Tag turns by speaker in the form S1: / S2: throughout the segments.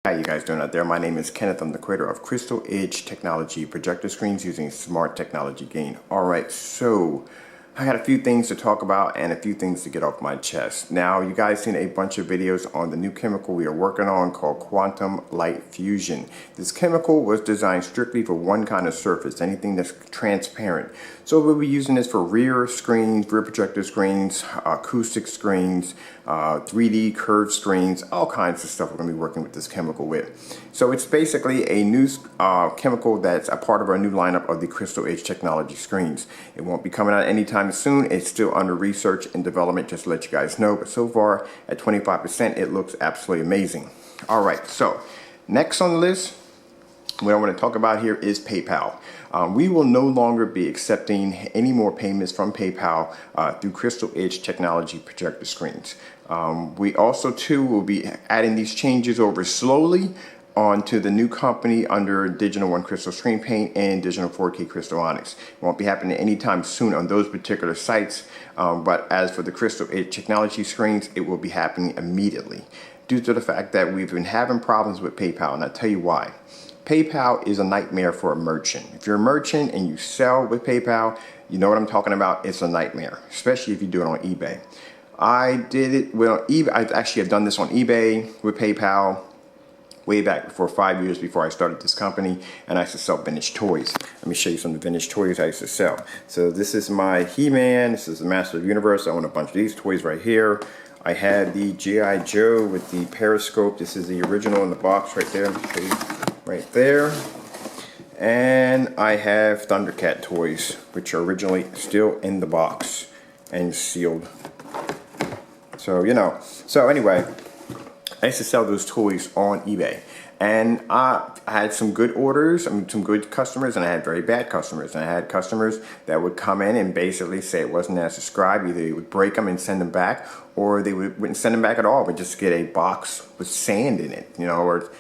S1: How you guys doing out there? My name is Kenneth. I'm the creator of Crystal Edge Technology projector screens using smart technology gain. Alright, so I got a few things to talk about and a few things to get off my chest. Now, you guys seen a bunch of videos on the new chemical we are working on called quantum light fusion. This chemical was designed strictly for one kind of surface, anything that's transparent. So we'll be using this for rear screens, rear projector screens, acoustic screens, 3D curved screens, all kinds of stuff we're going to be working with this chemical with. So it's basically a new chemical that's a part of our new lineup of the Crystal Edge Technology screens. It won't be coming out anytime soon. It's still under research and development, just to let you guys know. But so far, at 25%, it looks absolutely amazing. All right, so next on the list, what I want to talk about here is PayPal. We will no longer be accepting any more payments from PayPal through Crystal Edge Technology projector screens. We also too will be adding these changes over slowly onto the new company under Digital One Crystal Screen Paint and Digital 4K Crystal Onyx. It won't be happening anytime soon on those particular sites, but as for the Crystal Edge Technology screens, it will be happening immediately due to the fact that we've been having problems with PayPal, and I'll tell you why. PayPal is a nightmare for a merchant. If you're a merchant and you sell with PayPal, you know what I'm talking about. It's a nightmare, especially if you do it on eBay. I did it on eBay. I actually have done this on eBay with PayPal way back before 5 years before I started this company, and I used to sell vintage toys. Let me show you some of the vintage toys I used to sell. So this is my He-Man. This is the Master of the Universe. I own a bunch of these toys right here. I had the G.I. Joe with the periscope. This is the original in the box right there. Let me show you. Right there. And I have Thundercat toys, which are originally still in the box and sealed. So, you know. So anyway, I used to sell those toys on eBay. And I had some good orders, some good customers, and I had very bad customers. And I had customers that would come in and basically say it wasn't as described. Either they would break them and send them back, or they wouldn't send them back at all, but just get a box with sand in it, you know, or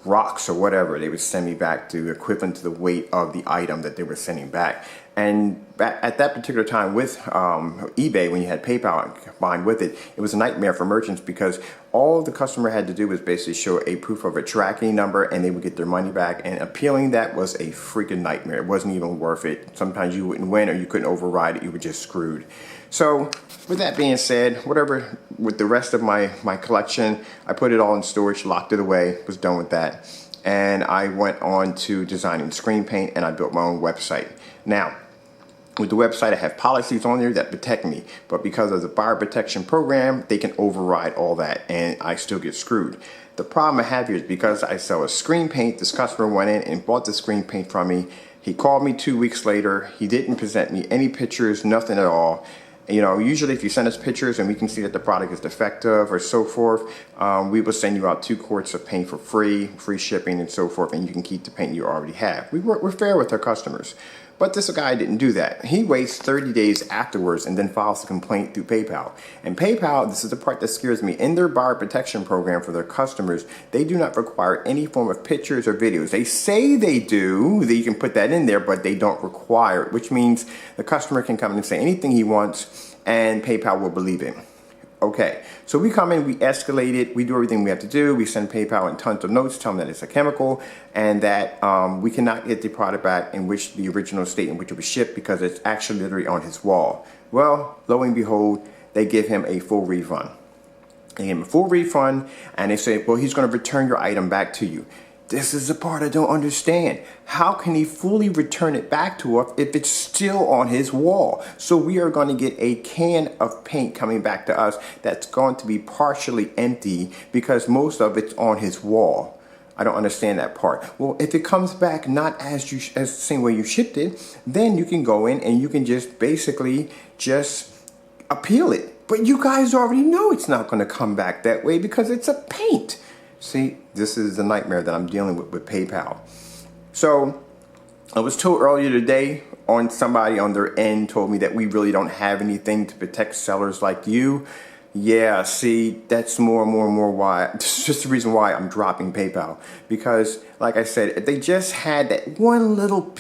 S1: rocks or whatever. They would send me back to equivalent to the weight of the item that they were sending back. And at that particular time with eBay, when you had PayPal combined with it, it was a nightmare for merchants because all the customer had to do was basically show a proof of a tracking number and they would get their money back. And appealing that was a freaking nightmare. It wasn't even worth it. Sometimes you wouldn't win or you couldn't override it. You were just screwed. So with that being said, whatever with the rest of my collection, I put it all in storage, locked it away, was done with that. And I went on to designing screen paint and I built my own website. Now, with the website, I have policies on there that protect me, but because of the buyer protection program, they can override all that and I still get screwed. The problem I have here is because I sell a screen paint, this customer went in and bought the screen paint from me. He called me 2 weeks later. He didn't present me any pictures, nothing at all. You know, usually if you send us pictures and we can see that the product is defective or so forth, we will send you out 2 quarts of paint for free shipping and so forth, and you can keep the paint you already have. We're fair with our customers. But this guy didn't do that. He waits 30 days afterwards and then files a complaint through PayPal. And PayPal, this is the part that scares me, in their buyer protection program for their customers, they do not require any form of pictures or videos. They say they do, that you can put that in there, but they don't require it, which means the customer can come in and say anything he wants and PayPal will believe it. Okay, so we come in, we escalate it, we do everything we have to do, we send PayPal in tons of notes, tell them that it's a chemical, and that we cannot get the product back in which the original state in which it was shipped because it's actually literally on his wall. Well, lo and behold, they give him a full refund. They give him a full refund, and they say, well, he's going to return your item back to you. This is the part I don't understand. How can he fully return it back to us if it's still on his wall? So we are going to get a can of paint coming back to us that's going to be partially empty because most of it's on his wall. I don't understand that part. Well, if it comes back not as the same way you shipped it, then you can go in and you can just basically just appeal it. But you guys already know it's not going to come back that way because it's a paint. See, this is the nightmare that I'm dealing with PayPal. So I was told earlier today on somebody on their end told me that we really don't have anything to protect sellers like you. Yeah, see, that's more and more why, it's just the reason why I'm dropping PayPal. Because, like I said, if they just had that one little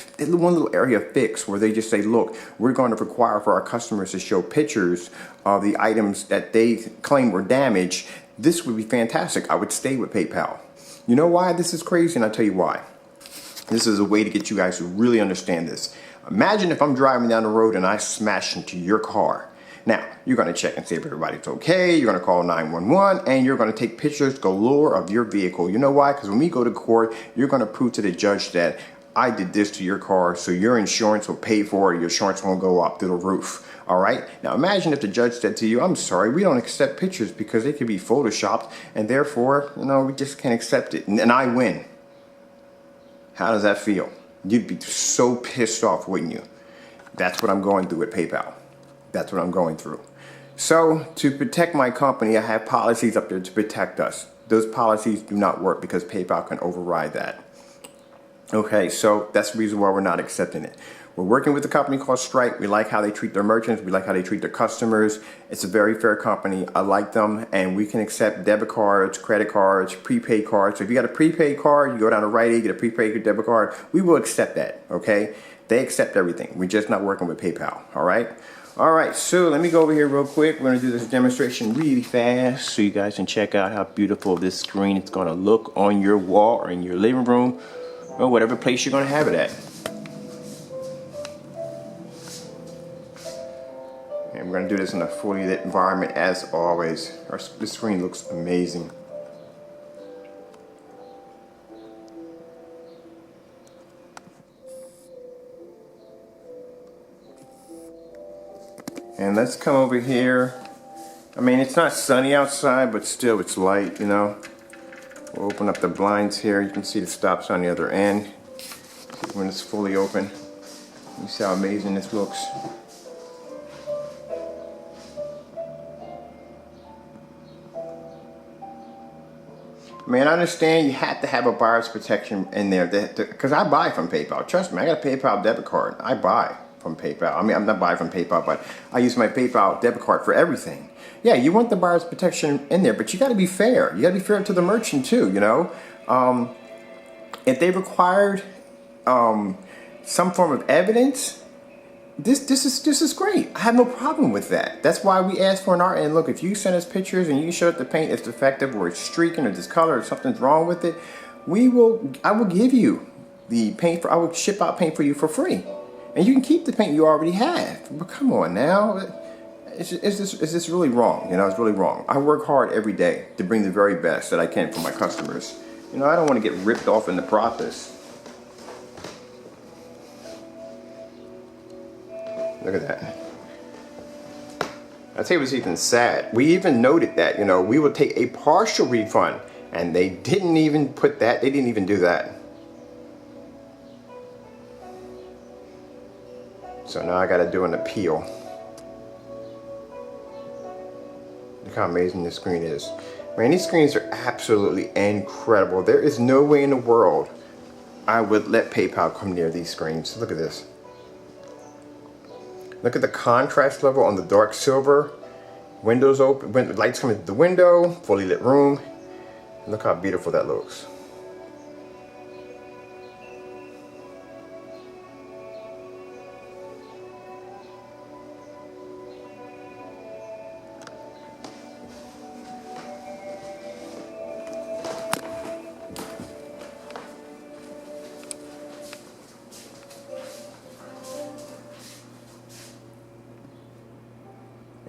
S1: area fixed where they just say, look, we're going to require for our customers to show pictures of the items that they claim were damaged, this would be fantastic. I would stay with PayPal. You know why this is crazy? And I'll tell you why. This is a way to get you guys to really understand this. Imagine if I'm driving down the road and I smash into your car. Now, you're going to check and see if everybody's okay. You're going to call 911 and you're going to take pictures galore of your vehicle. You know why? Because when we go to court, you're going to prove to the judge that I did this to your car, so your insurance will pay for it. Your insurance won't go up through the roof. All right. Now, imagine if the judge said to you, I'm sorry, we don't accept pictures because they could be photoshopped and therefore, we just can't accept it. And I win. How does that feel? You'd be so pissed off, wouldn't you? That's what I'm going through with PayPal. That's what I'm going through. So to protect my company, I have policies up there to protect us. Those policies do not work because PayPal can override that. Okay, so that's the reason why we're not accepting it. We're working with a company called Stripe. We like how they treat their merchants. We like how they treat their customers. It's a very fair company. I like them, and we can accept debit cards, credit cards, prepaid cards. So if you got a prepaid card, you go down to Rite Aid, get a prepaid debit card. We will accept that, okay? They accept everything. We're just not working with PayPal, all right? All right, so let me go over here real quick. We're gonna do this demonstration really fast so you guys can check out how beautiful this screen is gonna look on your wall or in your living room or whatever place you're gonna have it at. And we're gonna do this in a fully lit environment as always. This screen looks amazing. And let's come over here. I mean, it's not sunny outside, but still it's light, We'll open up the blinds here. You can see the stops on the other end when it's fully open. You see how amazing this looks. Man, I understand you have to have a buyer's protection in there because I buy from PayPal. Trust me, I got a PayPal debit card. I buy from PayPal. I mean, I'm not buying from PayPal, but I use my PayPal debit card for everything. Yeah, you want the buyer's protection in there, but you got to be fair. You got to be fair to the merchant too, If they required some form of evidence, this is great. I have no problem with that. That's why we ask for an art. And look, if you send us pictures and you show that the paint is defective or it's streaking or discolored or something's wrong with it, I will give you the paint I will ship out paint for you for free. And you can keep the paint you already have. But come on now. Is this really wrong? It's really wrong. I work hard every day to bring the very best that I can for my customers. I don't want to get ripped off in the process. Look at that. I'll tell you what's even sad. We even noted that, we would take a partial refund, and they didn't even put that. They didn't even do that. So now I got to do an appeal. Look how amazing this screen is. Man, these screens are absolutely incredible. There is no way in the world I would let PayPal come near these screens. Look at this. Look at the contrast level on the dark silver. Windows open, lights coming through the window, fully lit room. Look how beautiful that looks.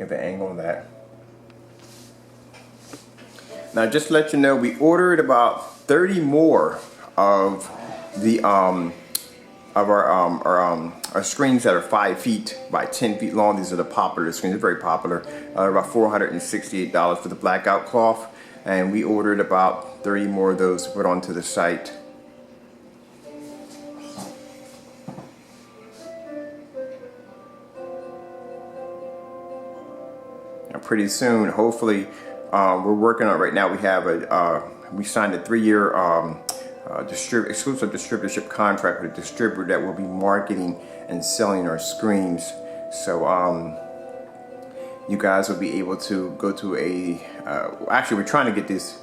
S1: At the angle of that. Now, just to let you know, we ordered about 30 more of the our screens that are 5 feet by 10 feet long. These are the popular screens. They're very popular. About $468 for the blackout cloth, and we ordered about 30 more of those to put onto the site. Pretty soon, hopefully, we're working on it right now. We have we signed a 3-year exclusive distributorship contract with a distributor that will be marketing and selling our screens. So you guys will be able to go to actually, we're trying to get this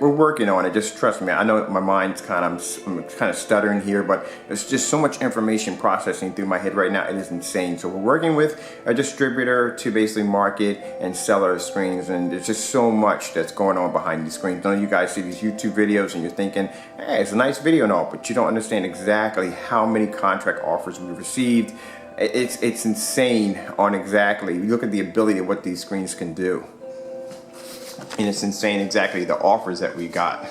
S1: we're working on it. Just trust me. I know my mind's I'm kind of stuttering here, but there's just so much information processing through my head right now. It is insane. So we're working with a distributor to basically market and sell our screens, and there's just so much that's going on behind these screens. None of you guys see these YouTube videos and you're thinking, hey, it's a nice video and all, but you don't understand exactly how many contract offers we received. It's insane on exactly. You look at the ability of what these screens can do. And it's insane exactly the offers that we got.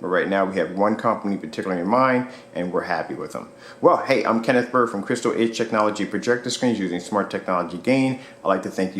S1: But right now we have one company particularly in mind, and we're happy with them. Well, hey, I'm Kenneth Bird from Crystal Edge Technology Projector Screens using smart technology gain. I'd like to thank you